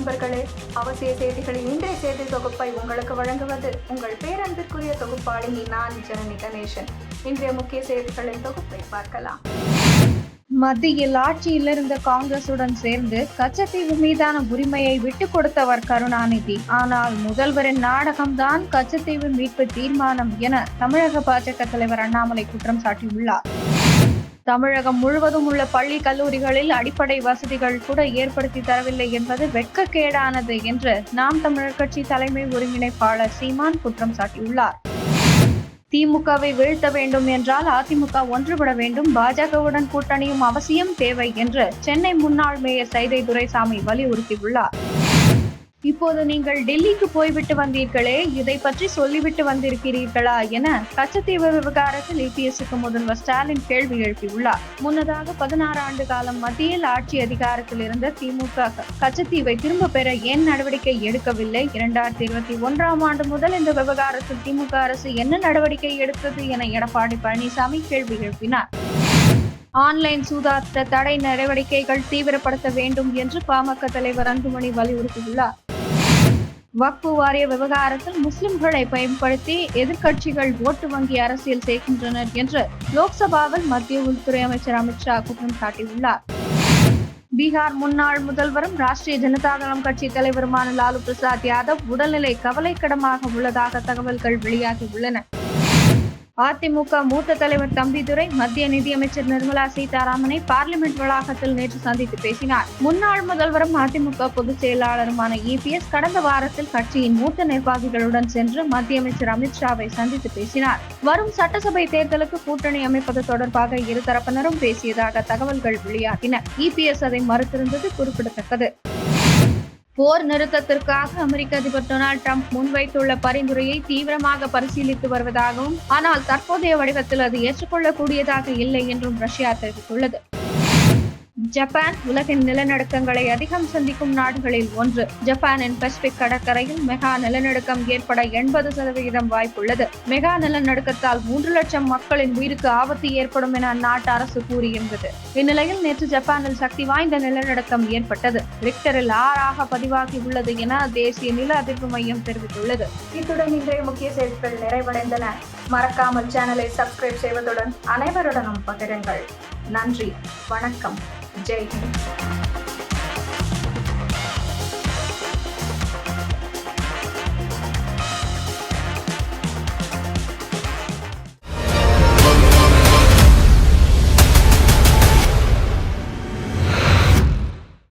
நண்பர்களே, அவசிய செய்திகளின் இன்றைய செய்தி தொகுப்பை உங்களுக்கு வழங்குவது உங்கள் பேரன்பிற்குரிய தொகுப்பாளினி நான் ஜனனி கணேசன். இன்றைய முக்கிய செய்திகளின் தொகுப்பை பார்க்கலாம். மத்தியில் ஆட்சியில் இருந்த காங்கிரசுடன் சேர்ந்து கச்சத்தீவு மீதான உரிமையை விட்டுக் கொடுத்தவர் கருணாநிதி. ஆனால் முதல்வரின் நாடகம்தான் கச்சத்தீவு மீட்பு தீர்மானம் என தமிழக பாஜக தலைவர் அண்ணாமலை குற்றம் சாட்டியுள்ளார். தமிழகம் முழுவதும் உள்ள பள்ளி கல்லூரிகளில் அடிப்படை வசதிகள் கூட ஏற்படுத்தி தரவில்லை என்பது வெட்கக்கேடானது என்று நாம் தமிழர் கட்சி தலைமை ஒருங்கிணைப்பாளர் சீமான் குற்றம் சாட்டியுள்ளார். திமுகவை வீழ்த்த வேண்டும் என்றால் அதிமுக ஒன்றுபட வேண்டும், பாஜகவுடன் கூட்டணியும் அவசியம் தேவை என்று சென்னை முன்னாள் மேயர் சைதை துரைசாமி வலியுறுத்தியுள்ளார். இப்போது நீங்கள் டெல்லிக்கு போய்விட்டு வந்தீர்களே, இதை பற்றி சொல்லிவிட்டு வந்திருக்கிறீர்களா என கச்சத்தீவு விவகாரத்தில் இபிஎஸ்க்கு முதல்வர் ஸ்டாலின் கேள்வி எழுப்பியுள்ளார். முன்னதாக 16 ஆண்டு காலம் மத்தியில் ஆட்சி அதிகாரத்தில் இருந்த திமுக கச்சத்தீவை திரும்ப பெற ஏன் நடவடிக்கை எடுக்கவில்லை? 2021ஆம் ஆண்டு முதல் இந்த விவகாரத்தில் திமுக அரசு என்ன நடவடிக்கை எடுத்தது என எடப்பாடி பழனிசாமி கேள்வி எழுப்பினார். ஆன்லைன் சூதாட்ட தடை நடவடிக்கைகள் தீவிரப்படுத்த வேண்டும் என்று பாமக தலைவர் அன்புமணி வலியுறுத்தியுள்ளார். வக்ஃபு வாரிய விவகாரத்தில் முஸ்லிம்களை பயன்படுத்தி எதிர்க்கட்சிகள் ஓட்டு வங்கி அரசியல் செய்கின்றனர் என்று லோக்சபாவில் மத்திய உள்துறை அமைச்சர் அமித்ஷா குற்றம் சாட்டியுள்ளார். பீகார் முன்னாள் முதல்வரும் ராஷ்டிரிய ஜனதாதளம் கட்சி தலைவருமான லாலு பிரசாத் யாதவ் உடல்நிலை கவலைக்கிடமாக உள்ளதாக தகவல்கள் வெளியாகியுள்ளன. அதிமுக மூத்த தலைவர் தம்பிதுரை மத்திய நிதியமைச்சர் நிர்மலா சீதாராமனை பார்லிமெண்ட் வளாகத்தில் நேற்று சந்தித்து பேசினார். முன்னாள் முதல்வரும் அதிமுக பொதுச் செயலாளருமான இபிஎஸ் கடந்த வாரத்தில் கட்சியின் மூத்த நிர்வாகிகளுடன் சென்று மத்திய அமைச்சர் அமித்ஷாவை சந்தித்து பேசினார். வரும் சட்டசபை தேர்தலுக்கு கூட்டணி அமைப்பது தொடர்பாக இருதரப்பினரும் பேசியதாக தகவல்கள் வெளியாகின. இபிஎஸ் அதை மறுத்திருந்தது குறிப்பிடத்தக்கது. போர் நிறுத்தத்திற்காக அமெரிக்க அதிபர் டொனால்டு டிரம்ப் முன்வைத்துள்ள பரிந்துரையை தீவிரமாக பரிசீலித்து வருவதாகவும், ஆனால் தற்போதைய வடிவத்தில் அது ஏற்றுக்கொள்ளக்கூடியதாக இல்லை என்றும் ரஷ்யா தெரிவித்துள்ளது. ஜப்பான் உலகின் நிலநடுக்கங்களை அதிகம் சந்திக்கும் நாடுகளில் ஒன்று. ஜப்பானின் பசிபிக் கடற்கரையில் மெகா நிலநடுக்கம் ஏற்பட 80% வாய்ப்புள்ளது. மெகா நிலநடுக்கத்தால் 3 லட்சம் மக்களின் உயிருக்கு ஆபத்து ஏற்படும் என அந்நாட்டு அரசு கூறியிருந்தது. இந்நிலையில் நேற்று ஜப்பானில் சக்தி வாய்ந்த நிலநடுக்கம் ஏற்பட்டது. ரிக்டரில் 6 பதிவாகியுள்ளது என தேசிய நில அதிர்வு மையம் தெரிவித்துள்ளது. இத்துடன் இன்றைய முக்கிய செய்திகள் நிறைவடைந்தன. மறக்காமல் சேனலை சப்ஸ்கிரைப் செய்வதுடன் அனைவருடனும் பகிருங்கள். நன்றி, வணக்கம், ஜெய் ஹிந்த்.